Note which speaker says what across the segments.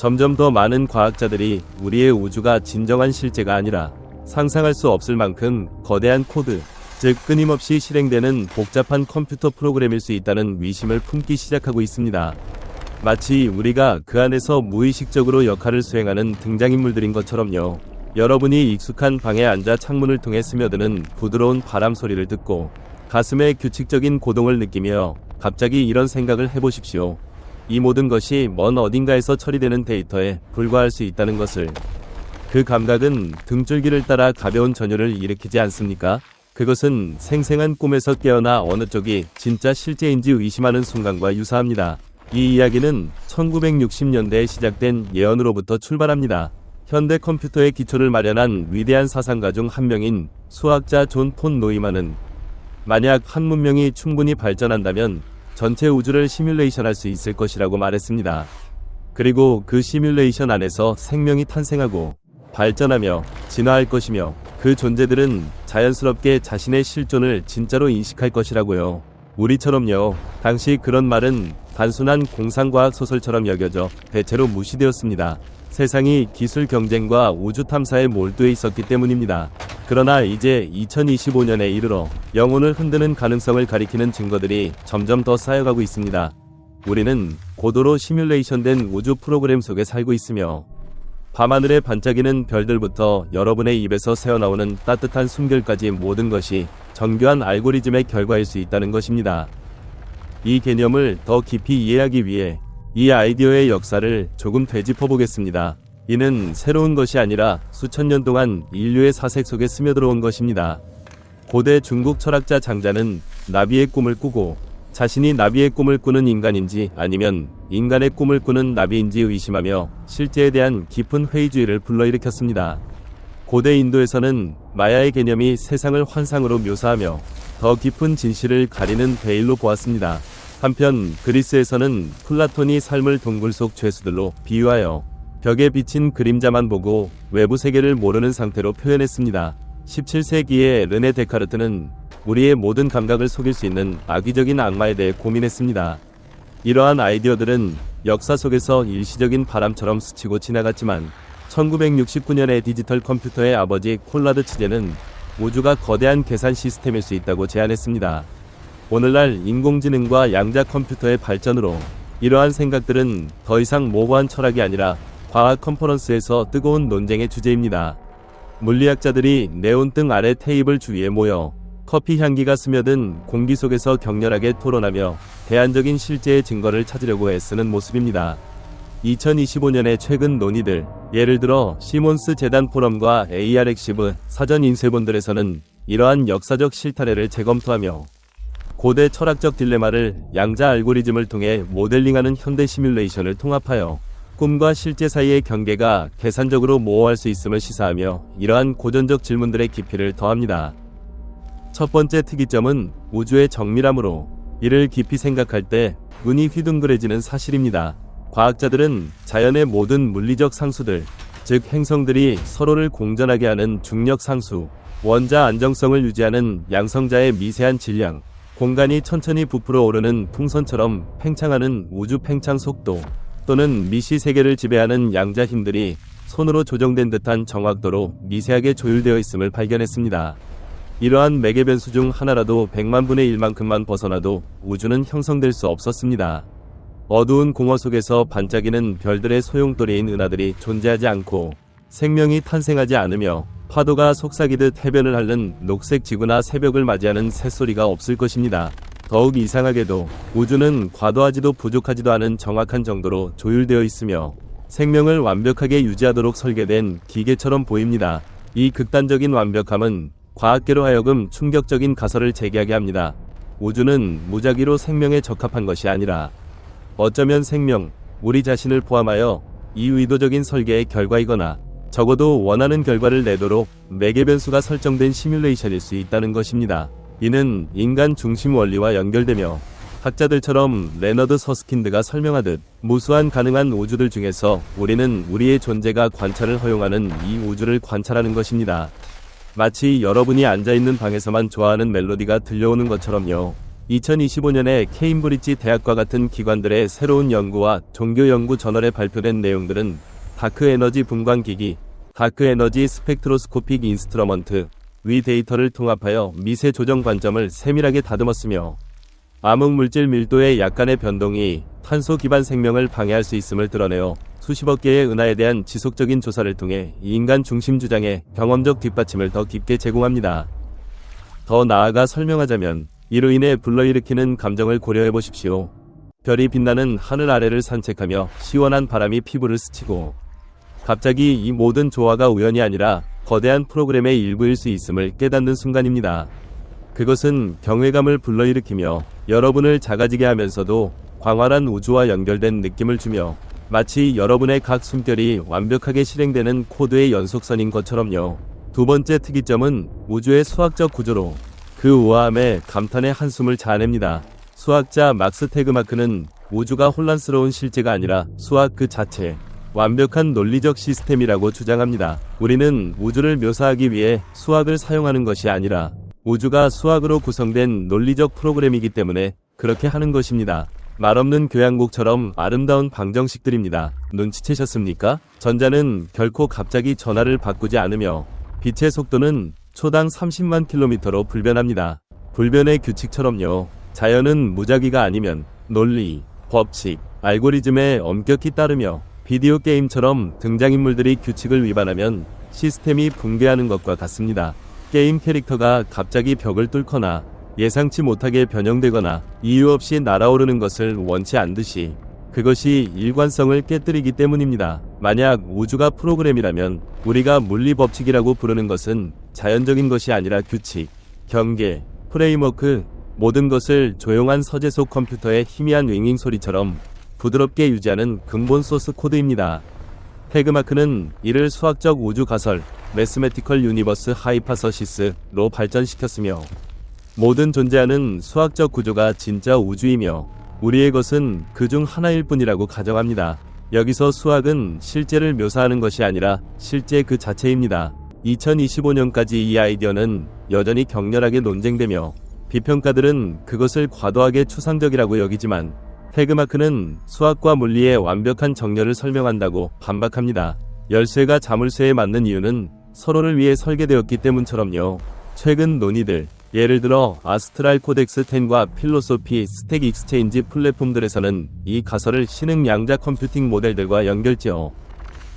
Speaker 1: 점점 더 많은 과학자들이 우리의 우주가 진정한 실제가 아니라 상상할 수 없을 만큼 거대한 코드, 즉 끊임없이 실행되는 복잡한 컴퓨터 프로그램일 수 있다는 위심을 품기 시작하고 있습니다. 마치 우리가 그 안에서 무의식적으로 역할을 수행하는 등장인물들인 것처럼요. 여러분이 익숙한 방에 앉아 창문을 통해 스며드는 부드러운 바람 소리를 듣고 가슴에 규칙적인 고동을 느끼며 갑자기 이런 생각을 해보십시오. 이 모든 것이 먼 어딘가에서 처리되는 데이터에 불과할 수 있다는 것을. 그 감각은 등줄기를 따라 가벼운 전율을 일으키지 않습니까? 그것은 생생한 꿈에서 깨어나 어느 쪽이 진짜 실제인지 의심하는 순간과 유사합니다. 이 이야기는 1960년대에 시작된 예언으로부터 출발합니다. 현대 컴퓨터의 기초를 마련한 위대한 사상가 중 한 명인 수학자 존 폰 노이만은 만약 한 문명이 충분히 발전한다면 전체 우주를 시뮬레이션할 수 있을 것이라고 말했습니다. 그리고 그 시뮬레이션 안에서 생명이 탄생하고 발전하며 진화할 것이며 그 존재들은 자연스럽게 자신의 실존을 진짜로 인식할 것이라고요. 우리처럼요. 당시 그런 말은 단순한 공상과학 소설처럼 여겨져 대체로 무시되었습니다. 세상이 기술 경쟁과 우주 탐사에 몰두해 있었기 때문입니다. 그러나 이제 2025년에 이르러 영혼을 흔드는 가능성을 가리키는 증거들이 점점 더 쌓여가고 있습니다. 우리는 고도로 시뮬레이션된 우주 프로그램 속에 살고 있으며 밤하늘에 반짝이는 별들부터 여러분의 입에서 새어나오는 따뜻한 숨결까지 모든 것이 정교한 알고리즘의 결과일 수 있다는 것입니다. 이 개념을 더 깊이 이해하기 위해 이 아이디어의 역사를 조금 되짚어 보겠습니다. 이는 새로운 것이 아니라 수천 년 동안 인류의 사색 속에 스며들어온 것입니다. 고대 중국 철학자 장자는 나비의 꿈을 꾸고 자신이 나비의 꿈을 꾸는 인간인지 아니면 인간의 꿈을 꾸는 나비인지 의심하며 실제에 대한 깊은 회의주의를 불러일으켰습니다. 고대 인도에서는 마야의 개념이 세상을 환상으로 묘사하며 더 깊은 진실을 가리는 베일로 보았습니다. 한편 그리스에서는 플라톤이 삶을 동굴 속 죄수들로 비유하여 벽에 비친 그림자만 보고 외부 세계를 모르는 상태로 표현했습니다. 17세기의 르네 데카르트는 우리의 모든 감각을 속일 수 있는 악의적인 악마에 대해 고민했습니다. 이러한 아이디어들은 역사 속에서 일시적인 바람처럼 스치고 지나갔지만 1969년에 디지털 컴퓨터의 아버지 콜라드 치제는 우주가 거대한 계산 시스템일 수 있다고 제안했습니다. 오늘날 인공지능과 양자 컴퓨터의 발전으로 이러한 생각들은 더 이상 모호한 철학이 아니라 과학 컨퍼런스에서 뜨거운 논쟁의 주제입니다. 물리학자들이 네온등 아래 테이블 주위에 모여 커피 향기가 스며든 공기 속에서 격렬하게 토론하며 대안적인 실제의 증거를 찾으려고 애쓰는 모습입니다. 2025년의 최근 논의들, 예를 들어 시몬스 재단 포럼과 ARXIV 사전 인쇄본들에서는 이러한 역사적 실타래를 재검토하며 고대 철학적 딜레마를 양자 알고리즘을 통해 모델링하는 현대 시뮬레이션을 통합하여 꿈과 실제 사이의 경계가 계산적으로 모호할 수 있음을 시사하며 이러한 고전적 질문들의 깊이를 더합니다. 첫 번째 특이점은 우주의 정밀함으로 이를 깊이 생각할 때 눈이 휘둥그레지는 사실입니다. 과학자들은 자연의 모든 물리적 상수들, 즉 행성들이 서로를 공전하게 하는 중력 상수, 원자 안정성을 유지하는 양성자의 미세한 질량, 공간이 천천히 부풀어 오르는 풍선처럼 팽창하는 우주 팽창 속도, 또는 미시 세계를 지배하는 양자 힘들이 손으로 조정된 듯한 정확도로 미세하게 조율되어 있음을 발견했습니다. 이러한 매개 변수 중 하나라도 100만 분의 1만큼만 벗어나도 우주는 형성될 수 없었습니다. 어두운 공허 속에서 반짝이는 별들의 소용돌이인 은하들이 존재하지 않고 생명이 탄생하지 않으며 파도가 속삭이듯 해변을 핥는 녹색 지구나 새벽을 맞이하는 새소리가 없을 것입니다. 더욱 이상하게도 우주는 과도하지도 부족하지도 않은 정확한 정도로 조율되어 있으며 생명을 완벽하게 유지하도록 설계된 기계처럼 보입니다. 이 극단적인 완벽함은 과학계로 하여금 충격적인 가설을 제기하게 합니다. 우주는 무작위로 생명에 적합한 것이 아니라 어쩌면 생명, 우리 자신을 포함하여 이 의도적인 설계의 결과이거나 적어도 원하는 결과를 내도록 매개 변수가 설정된 시뮬레이션일 수 있다는 것입니다. 이는 인간 중심 원리와 연결되며 학자들처럼 레너드 서스킨드가 설명하듯 무수한 가능한 우주들 중에서 우리는 우리의 존재가 관찰을 허용하는 이 우주를 관찰하는 것입니다. 마치 여러분이 앉아있는 방에서만 좋아하는 멜로디가 들려오는 것처럼요. 2025년에 케임브리지 대학과 같은 기관들의 새로운 연구와 종교 연구 저널에 발표된 내용들은 다크 에너지 분광기기, 다크 에너지 스펙트로스코픽 인스트루먼트, 위 데이터를 통합하여 미세 조정 관점을 세밀하게 다듬었으며 암흑물질 밀도의 약간의 변동이 탄소 기반 생명을 방해할 수 있음을 드러내어 수십억 개의 은하에 대한 지속적인 조사를 통해 인간 중심 주장의 경험적 뒷받침을 더 깊게 제공합니다. 더 나아가 설명하자면 이로 인해 불러일으키는 감정을 고려해 보십시오. 별이 빛나는 하늘 아래를 산책하며 시원한 바람이 피부를 스치고 갑자기 이 모든 조화가 우연이 아니라 거대한 프로그램의 일부일 수 있음을 깨닫는 순간입니다. 그것은 경외감을 불러일으키며 여러분을 작아지게 하면서도 광활한 우주와 연결된 느낌을 주며 마치 여러분의 각 숨결이 완벽하게 실행되는 코드의 연속선인 것처럼요. 두 번째 특이점은 우주의 수학적 구조로 그 우아함에 감탄의 한숨을 자아냅니다. 수학자 막스 테그마크는 우주가 혼란스러운 실제가 아니라 수학 그 자체, 완벽한 논리적 시스템이라고 주장합니다. 우리는 우주를 묘사하기 위해 수학을 사용하는 것이 아니라 우주가 수학으로 구성된 논리적 프로그램이기 때문에 그렇게 하는 것입니다. 말없는 교양곡처럼 아름다운 방정식들입니다. 눈치채셨습니까? 전자는 결코 갑자기 전하를 바꾸지 않으며 빛의 속도는 초당 30만 킬로미터로 불변합니다. 불변의 규칙처럼요. 자연은 무작위가 아니면 논리, 법칙, 알고리즘에 엄격히 따르며 비디오 게임처럼 등장인물들이 규칙을 위반하면 시스템이 붕괴하는 것과 같습니다. 게임 캐릭터가 갑자기 벽을 뚫거나 예상치 못하게 변형되거나 이유 없이 날아오르는 것을 원치 않듯이 그것이 일관성을 깨뜨리기 때문입니다. 만약 우주가 프로그램이라면 우리가 물리 법칙이라고 부르는 것은 자연적인 것이 아니라 규칙, 경계, 프레임워크, 모든 것을 조용한 서재 속 컴퓨터의 희미한 윙윙 소리처럼 부드럽게 유지하는 근본 소스 코드입니다. 테그마크는 이를 수학적 우주 가설, 매스메티컬 유니버스 하이파서시스로 발전시켰으며 모든 존재하는 수학적 구조가 진짜 우주이며 우리의 것은 그중 하나일 뿐이라고 가정합니다. 여기서 수학은 실제를 묘사하는 것이 아니라 실제 그 자체입니다. 2025년까지 이 아이디어는 여전히 격렬하게 논쟁되며 비평가들은 그것을 과도하게 추상적이라고 여기지만 테그마크는 수학과 물리의 완벽한 정렬을 설명한다고 반박합니다. 열쇠가 자물쇠에 맞는 이유는 서로를 위해 설계되었기 때문처럼요. 최근 논의들, 예를 들어 아스트랄 코덱스 10과 필로소피 스택 익스체인지 플랫폼들에서는 이 가설을 신흥 양자 컴퓨팅 모델들과 연결지어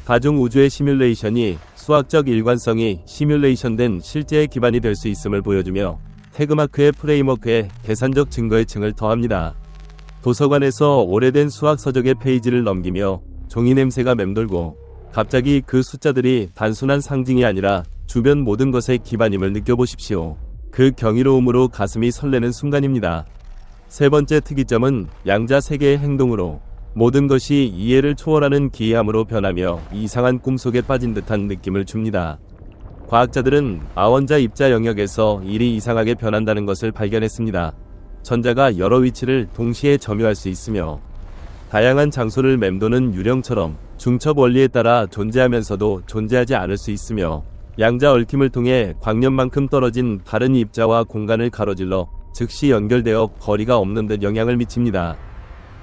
Speaker 1: 다중 우주의 시뮬레이션이 수학적 일관성이 시뮬레이션된 실제의 기반이 될 수 있음을 보여주며 테그마크의 프레임워크에 계산적 증거의 층을 더합니다. 도서관에서 오래된 수학 서적의 페이지를 넘기며 종이 냄새가 맴돌고 갑자기 그 숫자들이 단순한 상징이 아니라 주변 모든 것의 기반임을 느껴보십시오. 그 경이로움으로 가슴이 설레는 순간입니다. 세 번째 특이점은 양자 세계의 행동으로 모든 것이 이해를 초월하는 기이함으로 변하며 이상한 꿈속에 빠진 듯한 느낌을 줍니다. 과학자들은 아원자 입자 영역에서 일이 이상하게 변한다는 것을 발견했습니다. 전자가 여러 위치를 동시에 점유할 수 있으며 다양한 장소를 맴도는 유령처럼 중첩 원리에 따라 존재하면서도 존재하지 않을 수 있으며 양자 얽힘을 통해 광년만큼 떨어진 다른 입자와 공간을 가로질러 즉시 연결되어 거리가 없는 듯 영향을 미칩니다.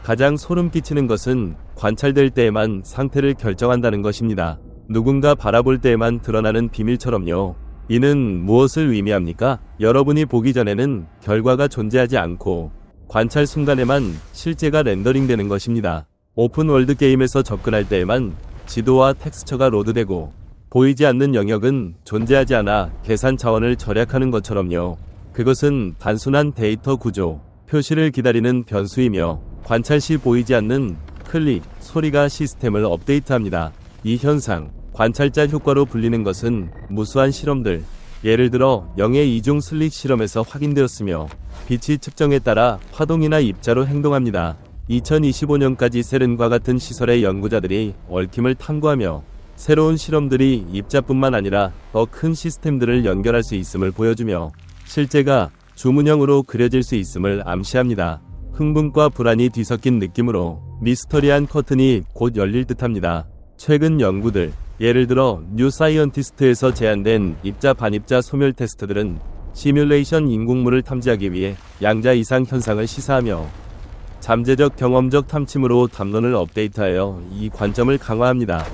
Speaker 1: 가장 소름 끼치는 것은 관찰될 때에만 상태를 결정한다는 것입니다. 누군가 바라볼 때에만 드러나는 비밀처럼요. 이는 무엇을 의미합니까? 여러분이 보기 전에는 결과가 존재하지 않고 관찰 순간에만 실제가 렌더링되는 것입니다. 오픈월드 게임에서 접근할 때에만 지도와 텍스처가 로드되고 보이지 않는 영역은 존재하지 않아 계산 차원을 절약하는 것처럼요. 그것은 단순한 데이터 구조, 표시를 기다리는 변수이며 관찰 시 보이지 않는 클릭, 소리가 시스템을 업데이트합니다. 이 현상, 관찰자 효과로 불리는 것은 무수한 실험들, 예를 들어 영의 이중 슬릿 실험에서 확인되었으며 빛이 측정에 따라 화동이나 입자로 행동합니다. 2025년까지 세른과 같은 시설의 연구자들이 얽힘을 탐구하며 새로운 실험들이 입자뿐만 아니라 더 큰 시스템들을 연결할 수 있음을 보여주며 실제가 주문형으로 그려질 수 있음을 암시합니다. 흥분과 불안이 뒤섞인 느낌으로 미스터리한 커튼이 곧 열릴 듯합니다. 최근 연구들, 예를 들어 뉴 사이언티스트에서 제안된 입자 반입자 소멸 테스트들은 시뮬레이션 인공물을 탐지하기 위해 양자 이상 현상을 시사하며 잠재적 경험적 탐침으로 담론을 업데이트하여 이 관점을 강화합니다.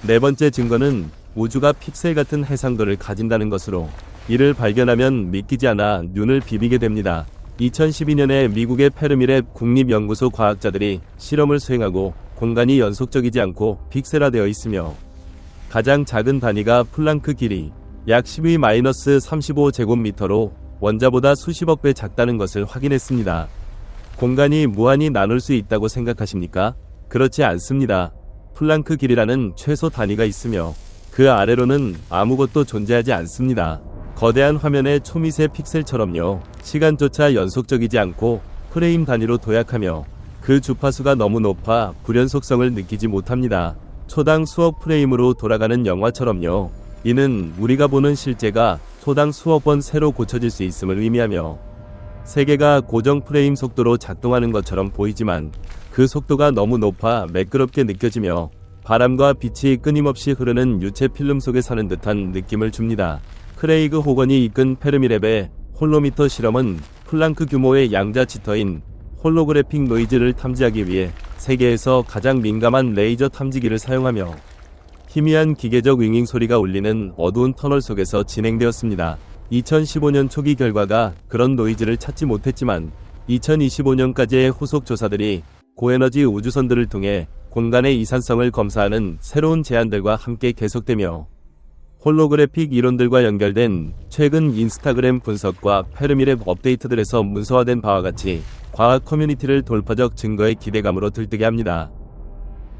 Speaker 1: 네 번째 증거는 우주가 픽셀 같은 해상도를 가진다는 것으로 이를 발견하면 믿기지 않아 눈을 비비게 됩니다. 2012년에 미국의 페르미랩 국립연구소 과학자들이 실험을 수행하고 공간이 연속적이지 않고 픽셀화되어 있으며 가장 작은 단위가 플랑크 길이 약 10⁻-35제곱미터로 원자보다 수십억 배 작다는 것을 확인했습니다. 공간이 무한히 나눌 수 있다고 생각하십니까? 그렇지 않습니다. 플랑크 길이라는 최소 단위가 있으며 그 아래로는 아무것도 존재하지 않습니다. 거대한 화면의 초미세 픽셀처럼요. 시간조차 연속적이지 않고 프레임 단위로 도약하며 그 주파수가 너무 높아 불연속성을 느끼지 못합니다. 초당 수억 프레임으로 돌아가는 영화처럼요. 이는 우리가 보는 실제가 초당 수억 번 새로 고쳐질 수 있음을 의미하며 세계가 고정 프레임 속도로 작동하는 것처럼 보이지만 그 속도가 너무 높아 매끄럽게 느껴지며 바람과 빛이 끊임없이 흐르는 유체 필름 속에 사는 듯한 느낌을 줍니다. 크레이그 호건이 이끈 페르미랩의 홀로미터 실험은 플랑크 규모의 양자 지터인 홀로그래픽 노이즈를 탐지하기 위해 세계에서 가장 민감한 레이저 탐지기를 사용하며 희미한 기계적 윙윙 소리가 울리는 어두운 터널 속에서 진행되었습니다. 2015년 초기 결과가 그런 노이즈를 찾지 못했지만 2025년까지의 후속 조사들이 고에너지 우주선들을 통해 공간의 이산성을 검사하는 새로운 제안들과 함께 계속되며 홀로그래픽 이론들과 연결된 최근 인스타그램 분석과 페르미랩 업데이트들에서 문서화된 바와 같이 과학 커뮤니티를 돌파적 증거의 기대감으로 들뜨게 합니다.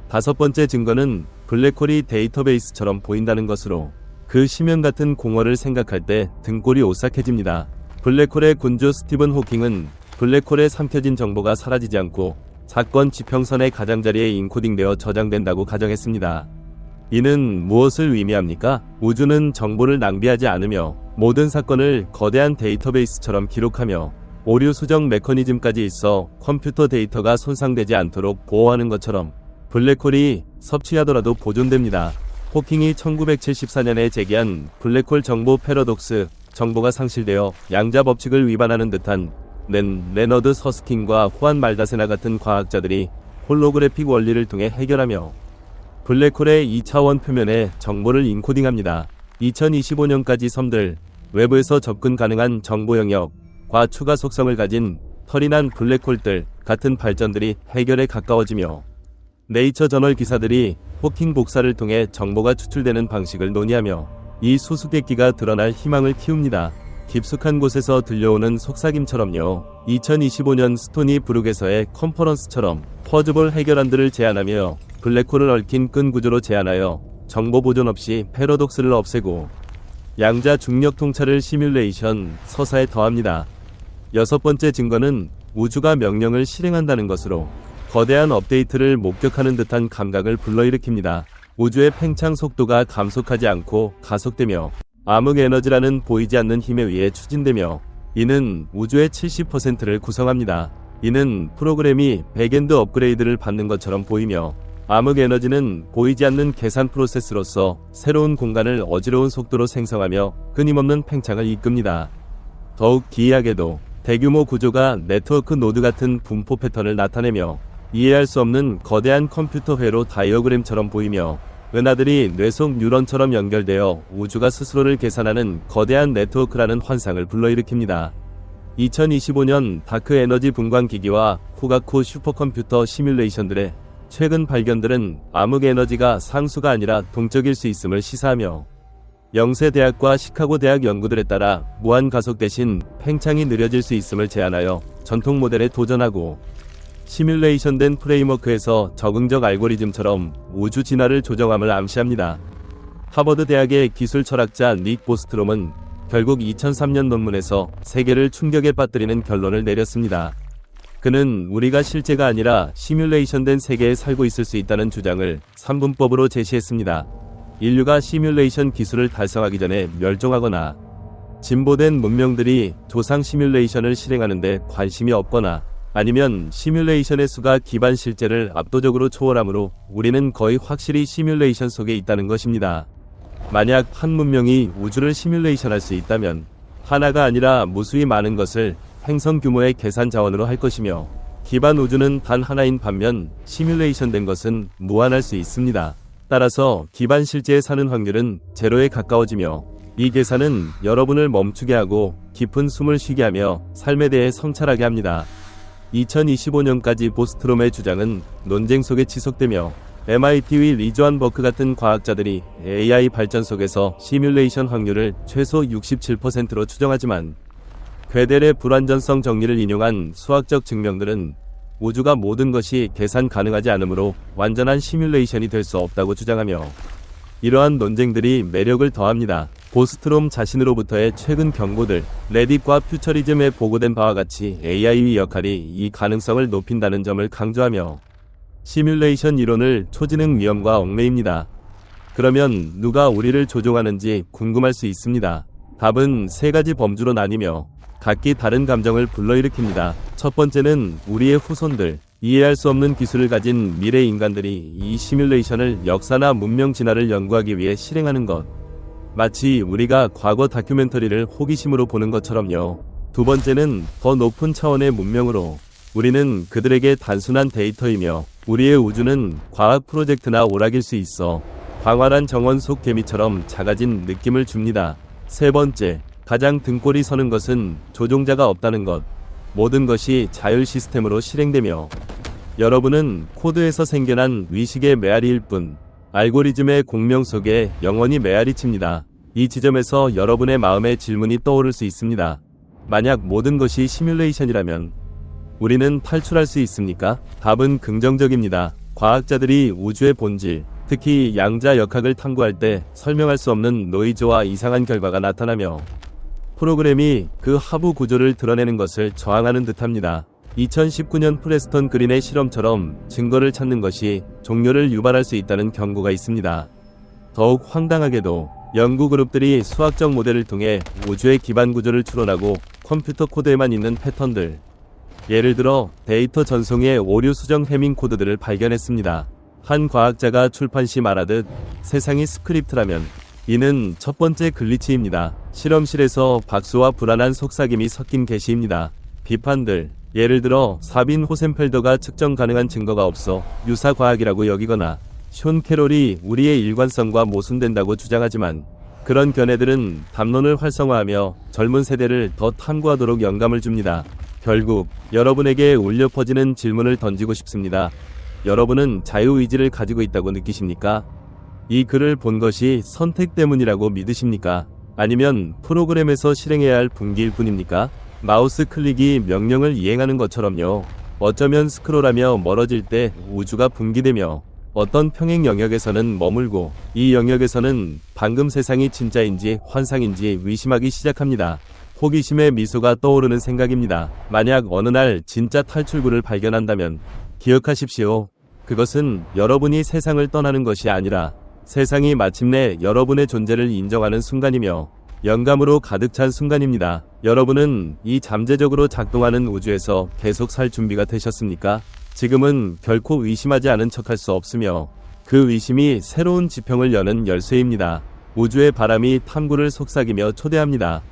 Speaker 1: 다섯 번째 증거는 블랙홀이 데이터베이스처럼 보인다는 것으로 그 심연 같은 공허를 생각할 때 등골이 오싹해집니다. 블랙홀의 군주 스티븐 호킹은 블랙홀에 삼켜진 정보가 사라지지 않고 사건 지평선의 가장자리에 인코딩되어 저장된다고 가정했습니다. 이는 무엇을 의미합니까? 우주는 정보를 낭비하지 않으며 모든 사건을 거대한 데이터베이스처럼 기록하며 오류 수정 메커니즘까지 있어 컴퓨터 데이터가 손상되지 않도록 보호하는 것처럼 블랙홀이 섭취하더라도 보존됩니다. 호킹이 1974년에 제기한 블랙홀 정보 패러독스, 정보가 상실되어 양자 법칙을 위반하는 듯한 레너드 서스킨과 후안 말다세나 같은 과학자들이 홀로그래픽 원리를 통해 해결하며 블랙홀의 2차원 표면에 정보를 인코딩합니다. 2025년까지 섬들, 외부에서 접근 가능한 정보 영역과 추가 속성을 가진 털이 난 블랙홀들 같은 발전들이 해결에 가까워지며 네이처 저널 기사들이 호킹 복사를 통해 정보가 추출되는 방식을 논의하며 이 수수께끼가 드러날 희망을 키웁니다. 깊숙한 곳에서 들려오는 속삭임처럼요. 2025년 스토니 브룩에서의 컨퍼런스처럼 퍼즈볼 해결안들을 제안하며 블랙홀을 얽힌 끈 구조로 제안하여 정보 보존 없이 패러독스를 없애고 양자 중력 통찰을 시뮬레이션 서사에 더합니다. 여섯 번째 증거는 우주가 명령을 실행한다는 것으로 거대한 업데이트를 목격하는 듯한 감각을 불러일으킵니다. 우주의 팽창 속도가 감속하지 않고 가속되며 암흑 에너지라는 보이지 않는 힘에 의해 추진되며 이는 우주의 70%를 구성합니다. 이는 프로그램이 백엔드 업그레이드를 받는 것처럼 보이며 암흑 에너지는 보이지 않는 계산 프로세스로서 새로운 공간을 어지러운 속도로 생성하며 끊임없는 팽창을 이끕니다. 더욱 기이하게도 대규모 구조가 네트워크 노드 같은 분포 패턴을 나타내며 이해할 수 없는 거대한 컴퓨터 회로 다이어그램처럼 보이며 은하들이 뇌속 뉴런처럼 연결되어 우주가 스스로를 계산하는 거대한 네트워크라는 환상을 불러일으킵니다. 2025년 다크 에너지 분광 기기와 후가쿠 슈퍼컴퓨터 시뮬레이션들의 최근 발견들은 암흑 에너지가 상수가 아니라 동적일 수 있음을 시사하며 영세대학과 시카고대학 연구들에 따라 무한 가속 대신 팽창이 느려질 수 있음을 제안하여 전통 모델에 도전하고 시뮬레이션된 프레임워크에서 적응적 알고리즘처럼 우주 진화를 조정함을 암시합니다. 하버드 대학의 기술 철학자 닉 보스트롬은 결국 2003년 논문에서 세계를 충격에 빠뜨리는 결론을 내렸습니다. 그는 우리가 실제가 아니라 시뮬레이션된 세계에 살고 있을 수 있다는 주장을 3분법으로 제시했습니다. 인류가 시뮬레이션 기술을 달성하기 전에 멸종하거나 진보된 문명들이 조상 시뮬레이션을 실행하는데 관심이 없거나 아니면 시뮬레이션의 수가 기반 실제를 압도적으로 초월하므로 우리는 거의 확실히 시뮬레이션 속에 있다는 것입니다. 만약 한 문명이 우주를 시뮬레이션할 수 있다면 하나가 아니라 무수히 많은 것을 행성 규모의 계산 자원으로 할 것이며 기반 우주는 단 하나인 반면 시뮬레이션된 것은 무한할 수 있습니다. 따라서 기반 실제에 사는 확률은 제로에 가까워지며 이 계산은 여러분을 멈추게 하고 깊은 숨을 쉬게 하며 삶에 대해 성찰하게 합니다. 2025년까지 보스트롬의 주장은 논쟁 속에 지속되며 MIT의 리조안 버크 같은 과학자들이 AI 발전 속에서 시뮬레이션 확률을 최소 67%로 추정하지만 괴델의 불완전성 정리를 인용한 수학적 증명들은 우주가 모든 것이 계산 가능하지 않으므로 완전한 시뮬레이션이 될 수 없다고 주장하며 이러한 논쟁들이 매력을 더합니다. 보스트롬 자신으로부터의 최근 경고들, 레딧과 퓨처리즘에 보고된 바와 같이 AI의 역할이 이 가능성을 높인다는 점을 강조하며 시뮬레이션 이론을 초지능 위험과 얽매입니다. 그러면 누가 우리를 조종하는지 궁금할 수 있습니다. 답은 세 가지 범주로 나뉘며 각기 다른 감정을 불러일으킵니다. 첫 번째는 우리의 후손들, 이해할 수 없는 기술을 가진 미래 인간들이 이 시뮬레이션을 역사나 문명 진화를 연구하기 위해 실행하는 것. 마치 우리가 과거 다큐멘터리를 호기심으로 보는 것처럼요. 두 번째는 더 높은 차원의 문명으로 우리는 그들에게 단순한 데이터이며 우리의 우주는 과학 프로젝트나 오락일 수 있어 광활한 정원 속 개미처럼 작아진 느낌을 줍니다. 세 번째, 가장 등골이 서는 것은 조종자가 없다는 것. 모든 것이 자율 시스템으로 실행되며 여러분은 코드에서 생겨난 위식의 메아리일 뿐 알고리즘의 공명 속에 영원히 메아리칩니다. 이 지점에서 여러분의 마음에 질문이 떠오를 수 있습니다. 만약 모든 것이 시뮬레이션이라면 우리는 탈출할 수 있습니까? 답은 긍정적입니다. 과학자들이 우주의 본질, 특히 양자 역학을 탐구할 때 설명할 수 없는 노이즈와 이상한 결과가 나타나며 프로그램이 그 하부 구조를 드러내는 것을 저항하는 듯합니다. 2019년 프레스턴 그린의 실험처럼 증거를 찾는 것이 종료를 유발할 수 있다는 경고가 있습니다. 더욱 황당하게도 연구 그룹들이 수학적 모델을 통해 우주의 기반 구조를 추론하고 컴퓨터 코드에만 있는 패턴들, 예를 들어 데이터 전송의 오류 수정 해밍 코드들을 발견했습니다. 한 과학자가 출판 시 말하듯 세상이 스크립트라면 이는 첫 번째 글리치입니다. 실험실에서 박수와 불안한 속삭임이 섞인 게시입니다. 비판들, 예를 들어 사빈 호센펠더가 측정 가능한 증거가 없어 유사과학이라고 여기거나 숀 캐롤이 우리의 일관성과 모순된다고 주장하지만 그런 견해들은 담론을 활성화하며 젊은 세대를 더 탐구하도록 영감을 줍니다. 결국 여러분에게 울려 퍼지는 질문을 던지고 싶습니다. 여러분은 자유의지를 가지고 있다고 느끼십니까? 이 글을 본 것이 선택 때문이라고 믿으십니까? 아니면 프로그램에서 실행해야 할 분기일 뿐입니까? 마우스 클릭이 명령을 이행하는 것처럼요. 어쩌면 스크롤하며 멀어질 때 우주가 분기되며 어떤 평행 영역에서는 머물고 이 영역에서는 방금 세상이 진짜인지 환상인지 의심하기 시작합니다. 호기심의 미소가 떠오르는 생각입니다. 만약 어느 날 진짜 탈출구를 발견한다면 기억하십시오. 그것은 여러분이 세상을 떠나는 것이 아니라 세상이 마침내 여러분의 존재를 인정하는 순간이며 영감으로 가득 찬 순간입니다. 여러분은 이 잠재적으로 작동하는 우주에서 계속 살 준비가 되셨습니까? 지금은 결코 의심하지 않은 척할 수 없으며 그 의심이 새로운 지평을 여는 열쇠입니다. 우주의 바람이 탐구를 속삭이며 초대합니다.